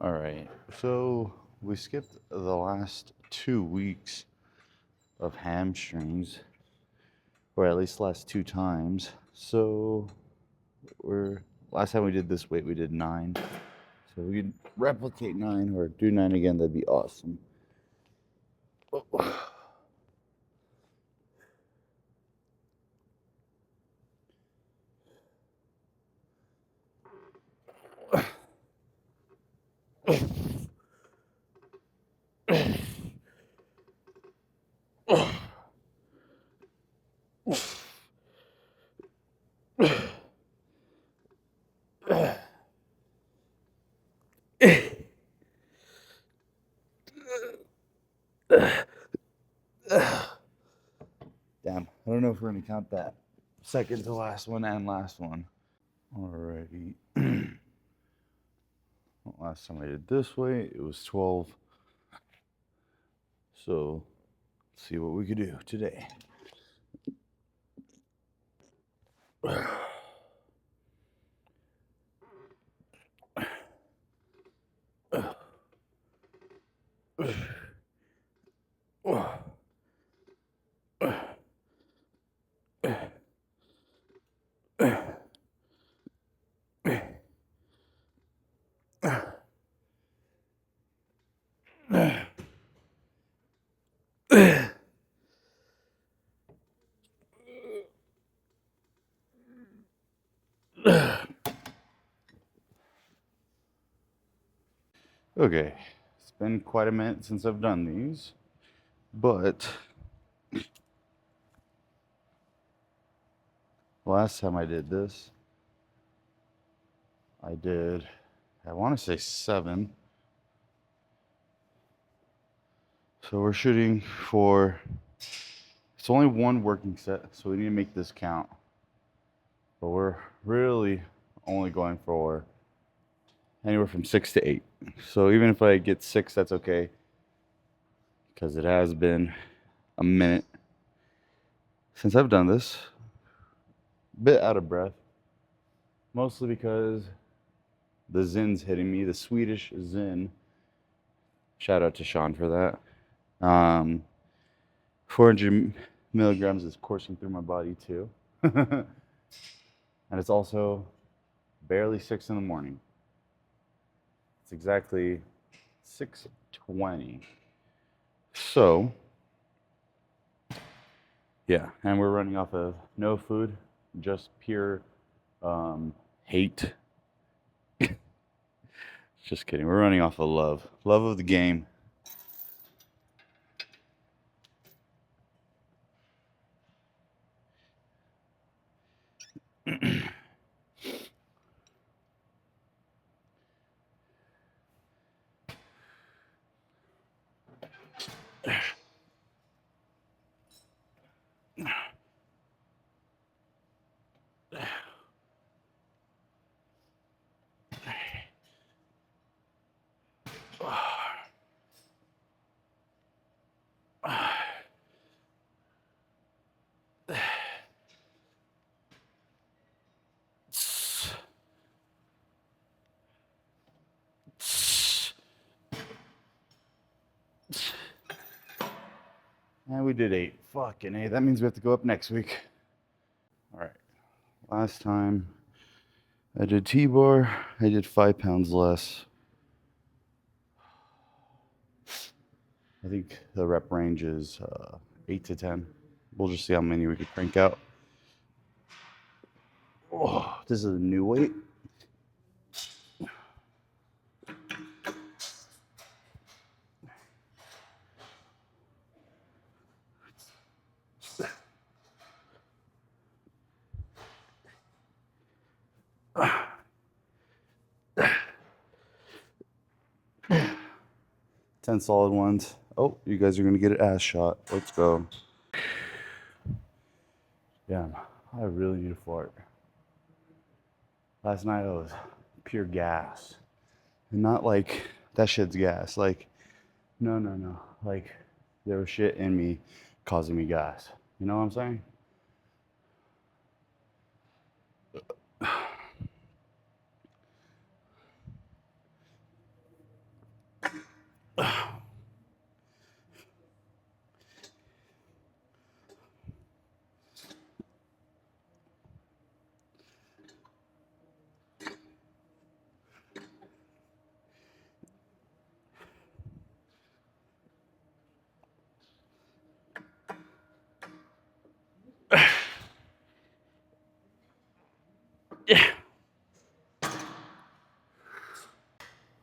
All right, so we skipped the last 2 weeks of hamstrings, or at least last 2 times. So we're last time we did this weight, we did 9. So we could replicate 9 or do 9 again. That'd be awesome. Damn, I don't know if we're gonna count that second to last one and last one. Alrighty. Last time I did this weight, it was 12. So let's see what we could do today. Okay, it's been quite a minute since I've done these, but last time I did this, I want to say 7. So we're shooting for, it's only one working set, so we need to make this count. But we're really only going for anywhere from 6 to 8. So even if I get 6, that's okay, because it has been a minute since I've done this. Bit out of breath, mostly because the Zin's hitting me, the Swedish Zin. Shout out to Sean for that. 400 milligrams is coursing through my body too. And it's also barely 6 in the morning. It's exactly 6:20. So, yeah, and we're running off of no food, just pure hate. Just kidding. We're running off of love of the game. And we did 8. Fucking A. That means we have to go up next week. All right. Last time I did T-bar, I did 5 pounds less. I think the rep range is 8 to 10. We'll just see how many we can crank out. Oh, this is a new weight. Ten solid ones. Oh, you guys are gonna get an ass shot. Let's go. Damn, I really need a fart. Last night I was pure gas. And not like that shit's gas. Like, no. Like, there was shit in me causing me gas. You know what I'm saying?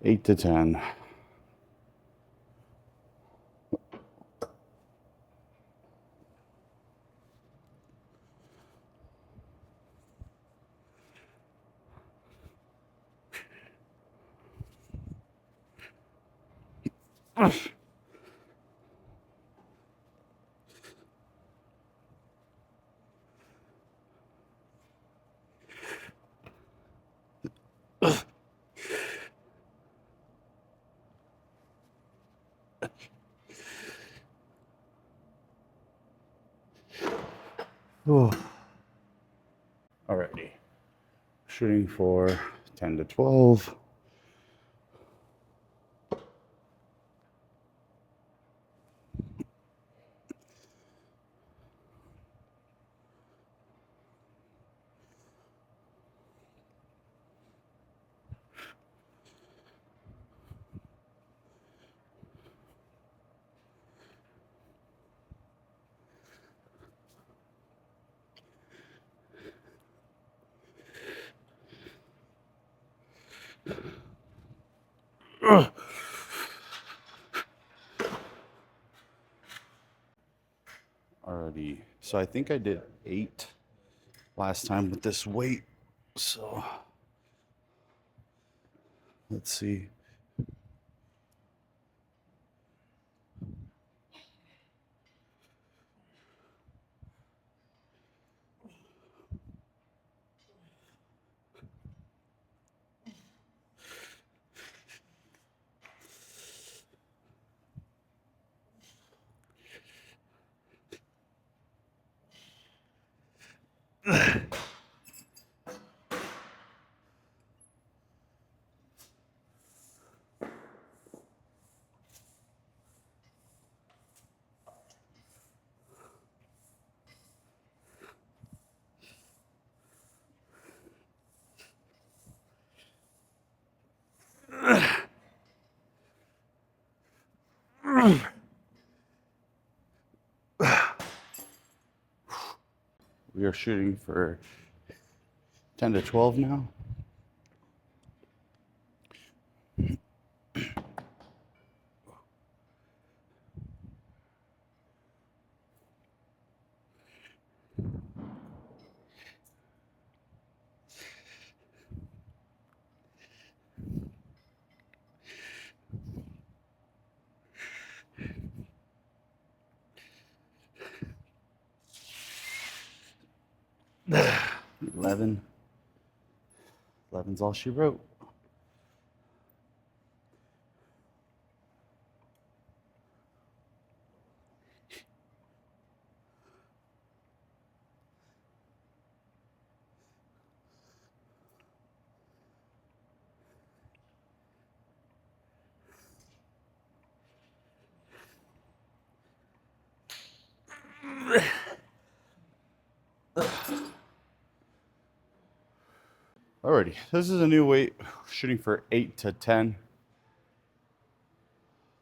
8 to 10. Alrighty. Shooting for 10 to 12. Alrighty. So I think I did 8 last time with this weight. So let's see. We are shooting for 10 to 12 now. Eleven's all she wrote. Alrighty, this is a new weight, shooting for 8 to 10.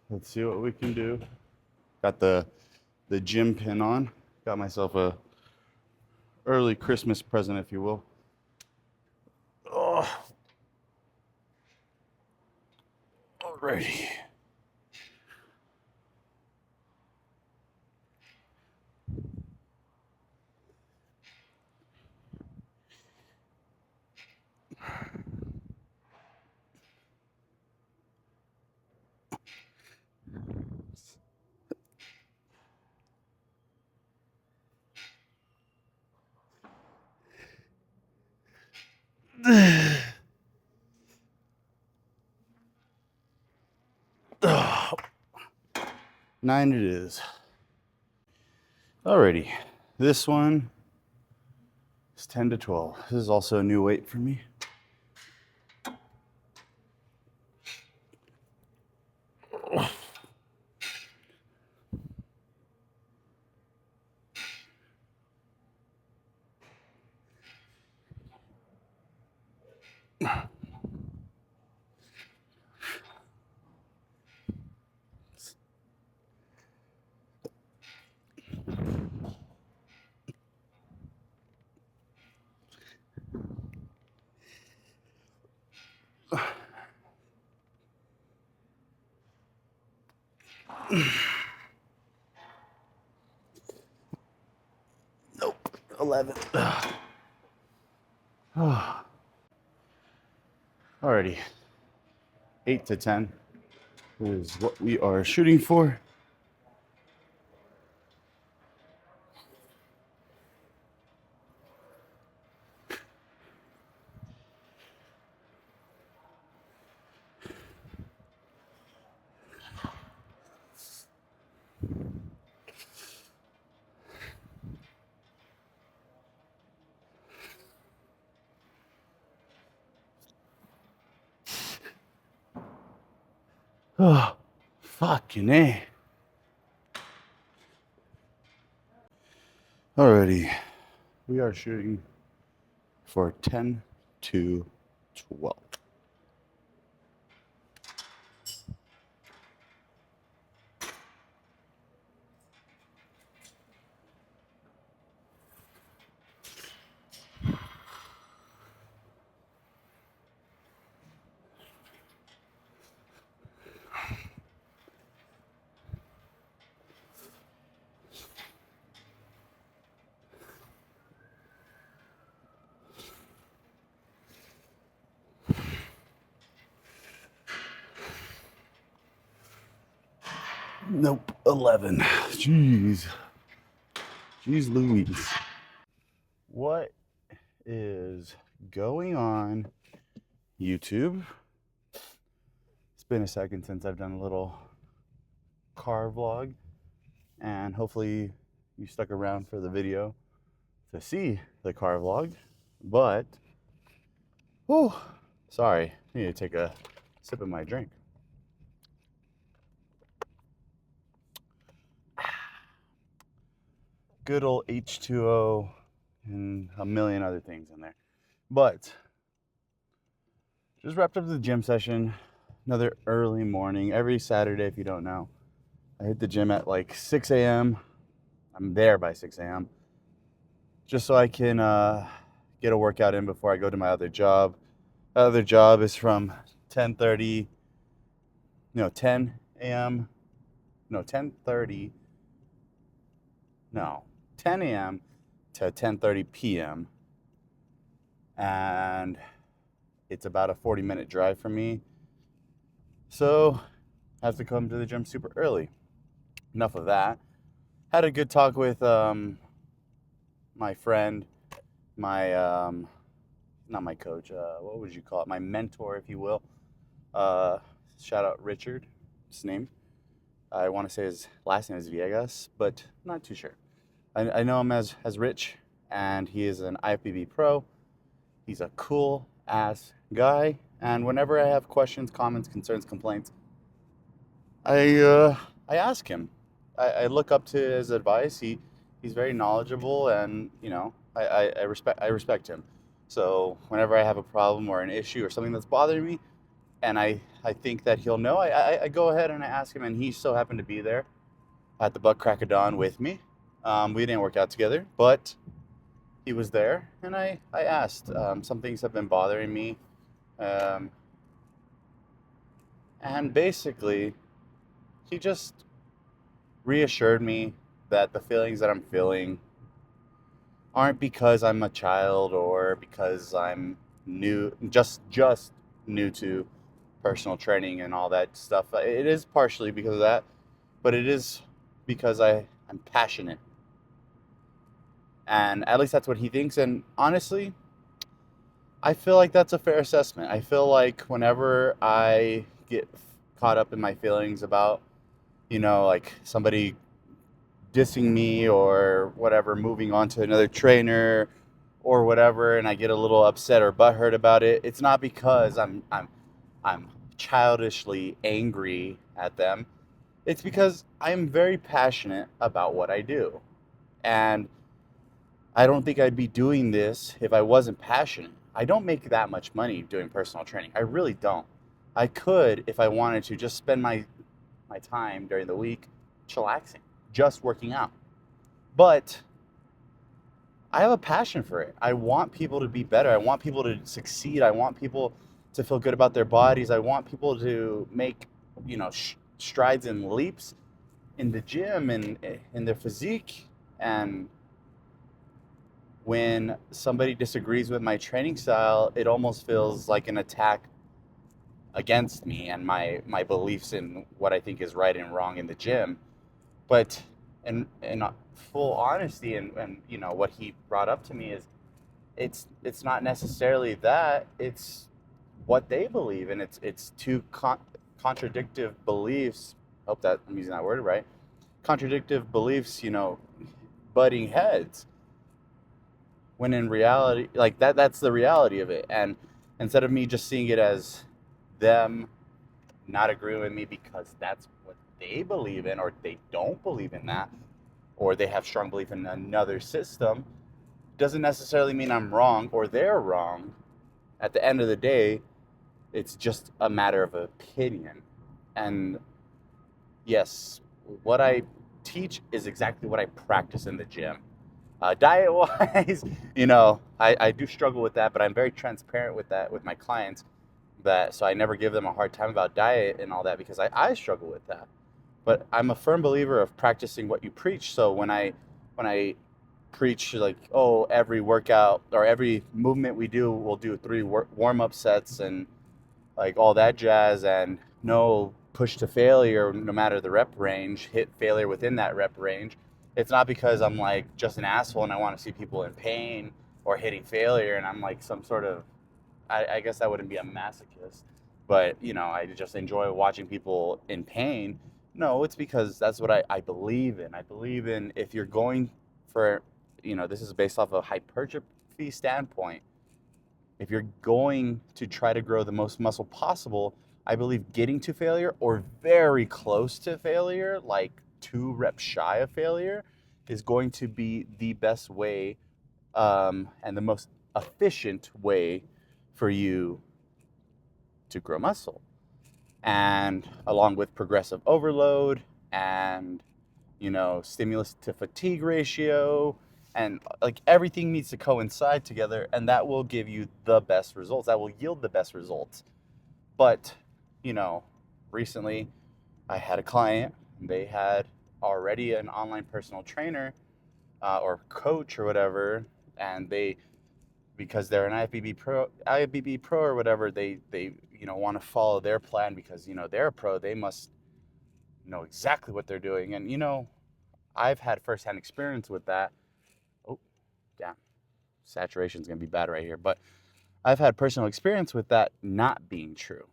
Let's see what we can do. Got the gym pin on. Got myself a early Christmas present, if you will. Oh. Alrighty. Oh. 9 it is. Alrighty, this one is 10 to 12. This is also a new weight for me. Nope, 11. Alrighty, 8 to 10 is what we are shooting for. Oh, fucking A. Alrighty, we are shooting for 10 to 12. Nope, 11. Jeez. Jeez Louise. What is going on, YouTube? It's been a second since I've done a little car vlog, and hopefully you stuck around for the video to see the car vlog. But, whew, sorry, I need to take a sip of my drink. Good old H2O and a million other things in there. But just wrapped up the gym session. Another early morning. Every Saturday, if you don't know, I hit the gym at like 6 a.m. I'm there by 6 a.m. just so I can get a workout in before I go to my other job. My other job is from 10 a.m. No, 10 a.m. to 10:30 p.m. And it's about a 40-minute drive from me. So I have to come to the gym super early. Enough of that. Had a good talk with my friend, my not my coach, what would you call it? My mentor, if you will. Shout out Richard, his name. I want to say his last name is Viegas, but not too sure. I know him as Rich, and he is an IFBB pro. He's a cool ass guy, and whenever I have questions, comments, concerns, complaints, I ask him. I look up to his advice. He's very knowledgeable, and I respect him. So whenever I have a problem or an issue or something that's bothering me, and I think that he'll know, I go ahead and I ask him, and he so happened to be there at the butt crack of dawn with me. We didn't work out together, but he was there, and I asked. Some things have been bothering me, and basically, he just reassured me that the feelings that I'm feeling aren't because I'm a child or because I'm new, just new to personal training and all that stuff. It is partially because of that, but it is because I'm passionate. And at least that's what he thinks. And honestly, I feel like that's a fair assessment. I feel like whenever I get caught up in my feelings about, like somebody dissing me or whatever, moving on to another trainer or whatever, and I get a little upset or butthurt about it, it's not because I'm childishly angry at them. It's because I'm very passionate about what I do. And I don't think I'd be doing this if I wasn't passionate. I don't make that much money doing personal training. I really don't. I could, if I wanted to, just spend my time during the week chillaxing, just working out. But I have a passion for it. I want people to be better. I want people to succeed. I want people to feel good about their bodies. I want people to make, strides and leaps. in the gym and in their physique. And when somebody disagrees with my training style, it almost feels like an attack against me and my beliefs in what I think is right and wrong in the gym. But in full honesty, and you know what he brought up to me is it's not necessarily that, it's what they believe, and it's two contradictive beliefs. Hope that I'm using that word right. Contradictive beliefs, you know, butting heads, when in reality, like that's the reality of it. And instead of me just seeing it as them not agreeing with me because that's what they believe in, or they don't believe in that, or they have strong belief in another system, doesn't necessarily mean I'm wrong or they're wrong. At the end of the day, it's just a matter of opinion. And yes, what I teach is exactly what I practice in the gym. Diet wise, you know, I do struggle with that, but I'm very transparent with that with my clients. That so I never give them a hard time about diet and all that, because I struggle with that. But I'm a firm believer of practicing what you preach. So when I preach like, oh, every workout or every movement we do, we'll do 3 warm up sets and like all that jazz, and no push to failure no matter the rep range, hit failure within that rep range. It's not because I'm like just an asshole and I want to see people in pain or hitting failure and I'm like some sort of, I guess that wouldn't be a masochist, but you know, I just enjoy watching people in pain. No, it's because that's what I believe in. I believe in, if you're going for, you know, this is based off a hypertrophy standpoint. If you're going to try to grow the most muscle possible, I believe getting to failure or very close to failure, like 2 reps shy of failure, is going to be the best way, and the most efficient way for you to grow muscle. And along with progressive overload and, you know, stimulus to fatigue ratio, and like everything needs to coincide together, and that will give you the best results. That will yield the best results. But, you know, recently I had a client, they had already an online personal trainer, or coach or whatever, and they, because they're an IFBB pro or whatever, they you know, want to follow their plan because, you know, they're a pro, they must know exactly what they're doing. And you know, I've had firsthand experience with that. Oh, damn, saturation's gonna be bad right here. But I've had personal experience with that not being true.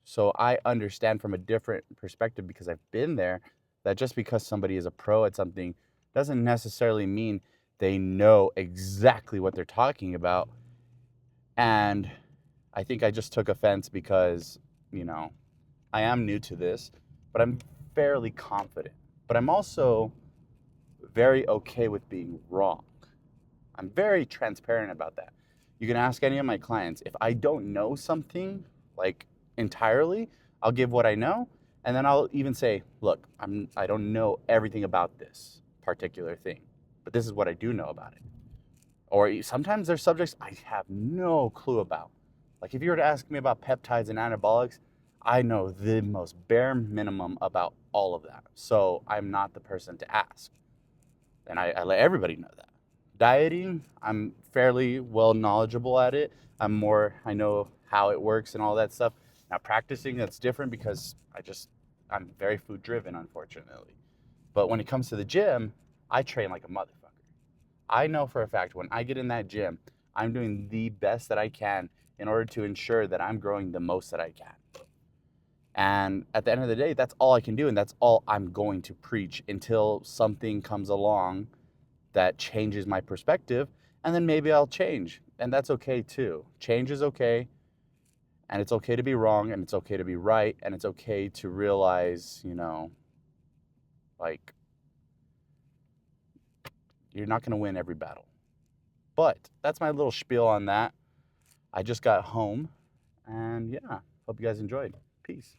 So I understand from a different perspective because I've been there, that just because somebody is a pro at something doesn't necessarily mean they know exactly what they're talking about. And I think I just took offense because, you know, I am new to this, but I'm fairly confident. But I'm also very okay with being wrong. I'm very transparent about that. You can ask any of my clients. If I don't know something like entirely, I'll give what I know, and then I'll even say, "Look, I don't know everything about this particular thing, but this is what I do know about it." Or sometimes there's subjects I have no clue about. Like if you were to ask me about peptides and anabolics, I know the most bare minimum about all of that. So I'm not the person to ask. And I let everybody know that. Dieting, I'm fairly well knowledgeable at it. I know how it works and all that stuff. Now practicing, that's different because I'm very food driven, unfortunately. But when it comes to the gym, I train like a motherfucker. I know for a fact when I get in that gym, I'm doing the best that I can in order to ensure that I'm growing the most that I can. And at the end of the day, that's all I can do. And that's all I'm going to preach until something comes along that changes my perspective. And then maybe I'll change. And that's okay too. Change is okay. And it's okay to be wrong. And it's okay to be right. And it's okay to realize, you know, like, you're not going to win every battle. But that's my little spiel on that. I just got home. And yeah, hope you guys enjoyed. Peace.